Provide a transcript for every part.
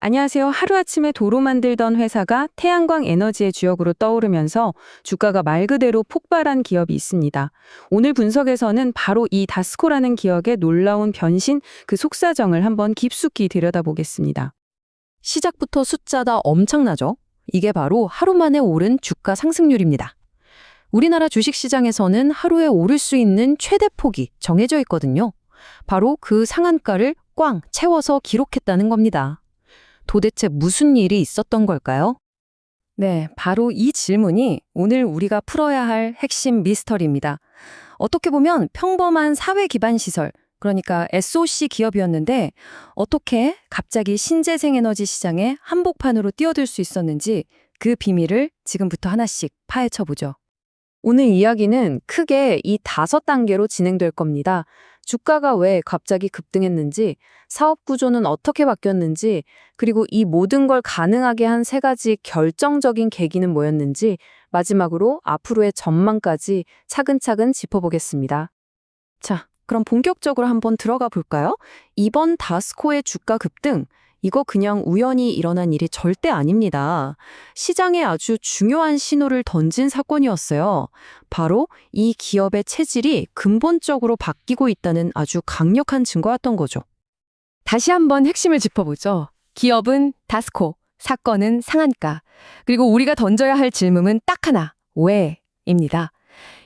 안녕하세요. 하루아침에 도로 만들던 회사가 태양광 에너지의 주역으로 떠오르면서 주가가 말 그대로 폭발한 기업이 있습니다. 오늘 분석에서는 바로 이 다스코라는 기업의 놀라운 변신, 그 속사정을 한번 깊숙이 들여다보겠습니다. 시작부터 숫자가 엄청나죠? 이게 바로 하루 만에 오른 주가 상승률입니다. 우리나라 주식시장에서는 하루에 오를 수 있는 최대 폭이 정해져 있거든요. 바로 그 상한가를 꽝 채워서 기록했다는 겁니다. 도대체 무슨 일이 있었던 걸까요? 네, 바로 이 질문이 오늘 우리가 풀어야 할 핵심 미스터리입니다. 어떻게 보면 평범한 사회 기반 시설, 그러니까 SOC 기업이었는데 어떻게 갑자기 신재생 에너지 시장에 한복판으로 뛰어들 수 있었는지 그 비밀을 지금부터 하나씩 파헤쳐 보죠. 오늘 이야기는 크게 이 5단계로 진행될 겁니다. 주가가 왜 갑자기 급등했는지, 사업 구조는 어떻게 바뀌었는지, 그리고 이 모든 걸 가능하게 한 3가지 결정적인 계기는 뭐였는지, 마지막으로 앞으로의 전망까지 차근차근 짚어보겠습니다. 자, 그럼 본격적으로 한번 들어가 볼까요? 이번 다스코의 주가 급등, 이거 그냥 우연히 일어난 일이 절대 아닙니다. 시장에 아주 중요한 신호를 던진 사건이었어요. 바로 이 기업의 체질이 근본적으로 바뀌고 있다는 아주 강력한 증거였던 거죠. 다시 한번 핵심을 짚어보죠. 기업은 다스코, 사건은 상한가. 그리고 우리가 던져야 할 질문은 딱 하나, 왜입니다.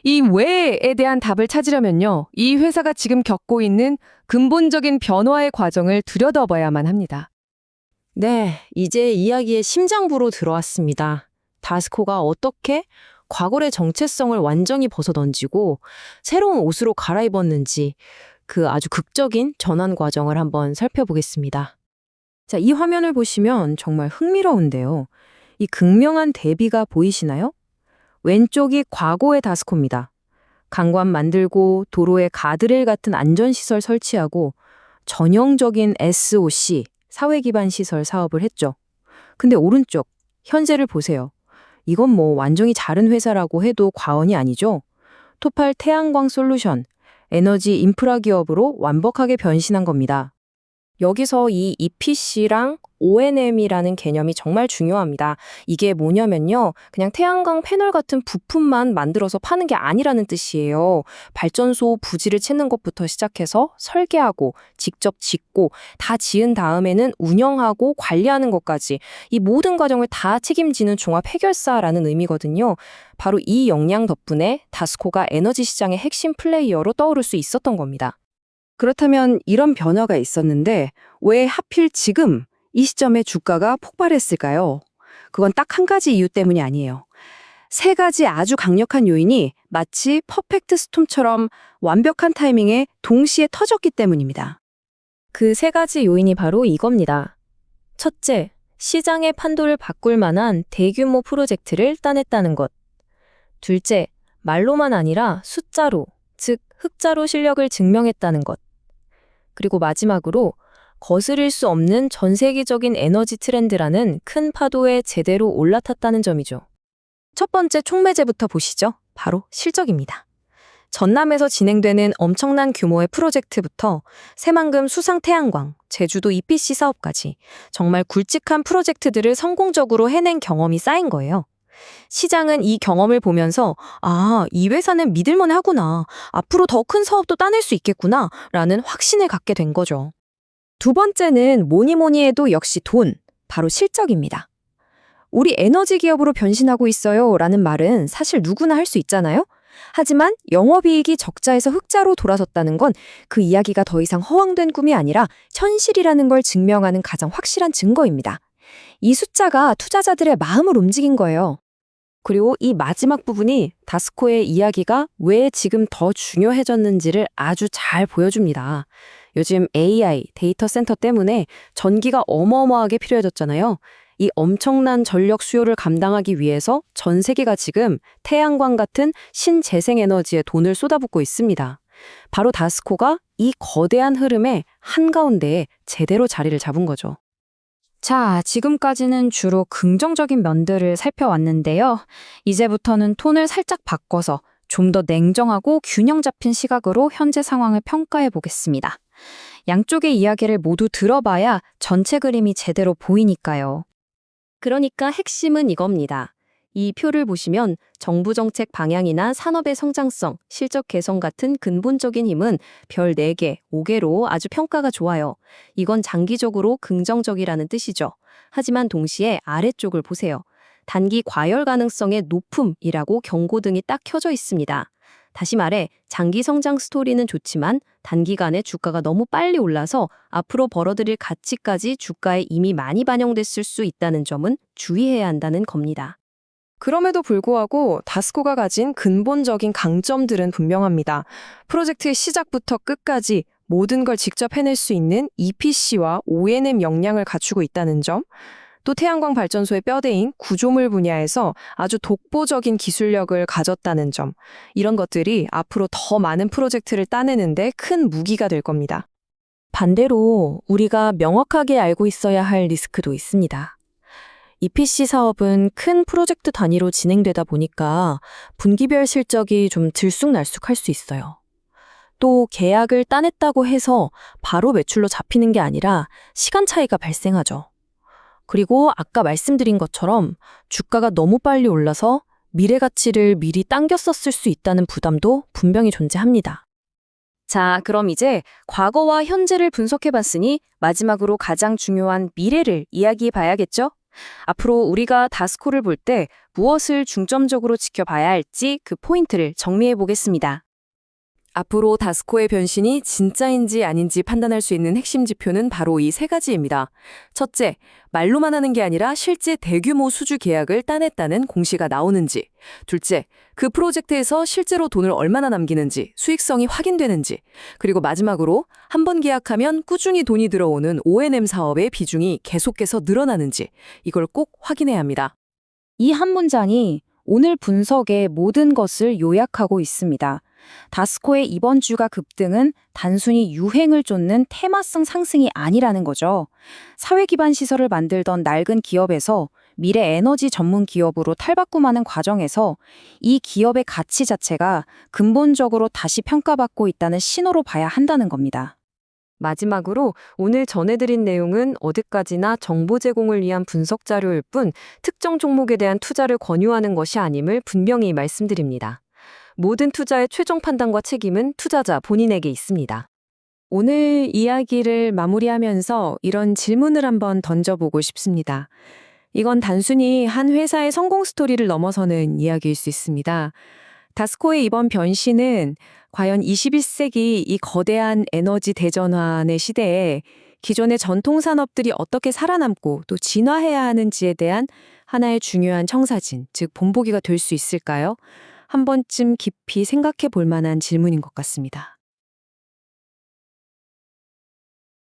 이 왜에 대한 답을 찾으려면요, 이 회사가 지금 겪고 있는 근본적인 변화의 과정을 들여다봐야만 합니다. 네, 이제 이야기의 심장부로 들어왔습니다. 다스코가 어떻게 과거의 정체성을 완전히 벗어던지고 새로운 옷으로 갈아입었는지 그 아주 극적인 전환 과정을 한번 살펴보겠습니다. 자, 이 화면을 보시면 정말 흥미로운데요. 이 극명한 대비가 보이시나요? 왼쪽이 과거의 다스코입니다. 강관 만들고 도로에 가드레일 같은 안전시설 설치하고 전형적인 SOC, 사회 기반 시설 사업을 했죠. 근데 오른쪽, 현재를 보세요. 이건 뭐 완전히 다른 회사라고 해도 과언이 아니죠. 토팔 태양광 솔루션, 에너지 인프라 기업으로 완벽하게 변신한 겁니다. 여기서 이 EPC랑 O&M이라는 개념이 정말 중요합니다. 이게 뭐냐면요, 그냥 태양광 패널 같은 부품만 만들어서 파는 게 아니라는 뜻이에요. 발전소 부지를 찾는 것부터 시작해서 설계하고 직접 짓고 다 지은 다음에는 운영하고 관리하는 것까지 이 모든 과정을 다 책임지는 종합 해결사라는 의미거든요. 바로 이 역량 덕분에 다스코가 에너지 시장의 핵심 플레이어로 떠오를 수 있었던 겁니다. 그렇다면 이런 변화가 있었는데 왜 하필 지금 이 시점에 주가가 폭발했을까요? 그건 딱 한 가지 이유 때문이 아니에요. 3가지 아주 강력한 요인이 마치 퍼펙트 스톰처럼 완벽한 타이밍에 동시에 터졌기 때문입니다. 그 3가지 요인이 바로 이겁니다. 첫째, 시장의 판도를 바꿀 만한 대규모 프로젝트를 따냈다는 것. 둘째, 말로만 아니라 숫자로, 즉 흑자로 실력을 증명했다는 것. 그리고 마지막으로 거스릴 수 없는 전 세계적인 에너지 트렌드라는 큰 파도에 제대로 올라탔다는 점이죠. 첫 번째 촉매제부터 보시죠. 바로 실적입니다. 전남에서 진행되는 엄청난 규모의 프로젝트부터 새만금 수상 태양광, 제주도 EPC 사업까지 정말 굵직한 프로젝트들을 성공적으로 해낸 경험이 쌓인 거예요. 시장은 이 경험을 보면서 이 회사는 믿을만 하구나. 앞으로 더 큰 사업도 따낼 수 있겠구나. 라는 확신을 갖게 된 거죠. 두 번째는 뭐니 해도 역시 돈, 바로 실적입니다. 우리 에너지 기업으로 변신하고 있어요. 라는 말은 사실 누구나 할 수 있잖아요. 하지만 영업이익이 적자에서 흑자로 돌아섰다는 건 그 이야기가 더 이상 허황된 꿈이 아니라 현실이라는 걸 증명하는 가장 확실한 증거입니다. 이 숫자가 투자자들의 마음을 움직인 거예요. 그리고 이 마지막 부분이 다스코의 이야기가 왜 지금 더 중요해졌는지를 아주 잘 보여줍니다. 요즘 AI, 데이터 센터 때문에 전기가 어마어마하게 필요해졌잖아요. 이 엄청난 전력 수요를 감당하기 위해서 전 세계가 지금 태양광 같은 신재생에너지에 돈을 쏟아붓고 있습니다. 바로 다스코가 이 거대한 흐름의 한가운데에 제대로 자리를 잡은 거죠. 자, 지금까지는 주로 긍정적인 면들을 살펴왔는데요. 이제부터는 톤을 살짝 바꿔서 좀 더 냉정하고 균형 잡힌 시각으로 현재 상황을 평가해 보겠습니다. 양쪽의 이야기를 모두 들어봐야 전체 그림이 제대로 보이니까요. 그러니까 핵심은 이겁니다. 이 표를 보시면 정부 정책 방향이나 산업의 성장성, 실적 개선 같은 근본적인 힘은 별 4개, 5개로 아주 평가가 좋아요. 이건 장기적으로 긍정적이라는 뜻이죠. 하지만 동시에 아래쪽을 보세요. 단기 과열 가능성의 높음이라고 경고등이 딱 켜져 있습니다. 다시 말해 장기 성장 스토리는 좋지만 단기간에 주가가 너무 빨리 올라서 앞으로 벌어들일 가치까지 주가에 이미 많이 반영됐을 수 있다는 점은 주의해야 한다는 겁니다. 그럼에도 불구하고 다스코가 가진 근본적인 강점들은 분명합니다. 프로젝트의 시작부터 끝까지 모든 걸 직접 해낼 수 있는 EPC와 O&M 역량을 갖추고 있다는 점, 또 태양광 발전소의 뼈대인 구조물 분야에서 아주 독보적인 기술력을 가졌다는 점, 이런 것들이 앞으로 더 많은 프로젝트를 따내는데 큰 무기가 될 겁니다. 반대로 우리가 명확하게 알고 있어야 할 리스크도 있습니다. EPC 사업은 큰 프로젝트 단위로 진행되다 보니까 분기별 실적이 좀 들쑥날쑥할 수 있어요. 또 계약을 따냈다고 해서 바로 매출로 잡히는 게 아니라 시간 차이가 발생하죠. 그리고 아까 말씀드린 것처럼 주가가 너무 빨리 올라서 미래 가치를 미리 당겼었을 수 있다는 부담도 분명히 존재합니다. 자, 그럼 이제 과거와 현재를 분석해봤으니 마지막으로 가장 중요한 미래를 이야기해 봐야겠죠? 앞으로 우리가 다스코를 볼 때 무엇을 중점적으로 지켜봐야 할지 그 포인트를 정리해 보겠습니다. 앞으로 다스코의 변신이 진짜인지 아닌지 판단할 수 있는 핵심 지표는 바로 이 3가지입니다. 첫째, 말로만 하는 게 아니라 실제 대규모 수주 계약을 따냈다는 공시가 나오는지. 둘째, 그 프로젝트에서 실제로 돈을 얼마나 남기는지, 수익성이 확인되는지. 그리고 마지막으로 한 번 계약하면 꾸준히 돈이 들어오는 O&M 사업의 비중이 계속해서 늘어나는지. 이걸 꼭 확인해야 합니다. 이 한 문장이 오늘 분석의 모든 것을 요약하고 있습니다. 다스코의 이번 주가 급등은 단순히 유행을 쫓는 테마성 상승이 아니라는 거죠. 사회 기반 시설을 만들던 낡은 기업에서 미래 에너지 전문 기업으로 탈바꿈하는 과정에서 이 기업의 가치 자체가 근본적으로 다시 평가받고 있다는 신호로 봐야 한다는 겁니다. 마지막으로 오늘 전해드린 내용은 어디까지나 정보 제공을 위한 분석 자료일 뿐 특정 종목에 대한 투자를 권유하는 것이 아님을 분명히 말씀드립니다. 모든 투자의 최종 판단과 책임은 투자자 본인에게 있습니다. 오늘 이야기를 마무리하면서 이런 질문을 한번 던져보고 싶습니다. 이건 단순히 한 회사의 성공 스토리를 넘어서는 이야기일 수 있습니다. 다스코의 이번 변신은 과연 21세기 이 거대한 에너지 대전환의 시대에 기존의 전통 산업들이 어떻게 살아남고 또 진화해야 하는지에 대한 하나의 중요한 청사진, 즉 본보기가 될 수 있을까요? 한 번쯤 깊이 생각해 볼 만한 질문인 것 같습니다.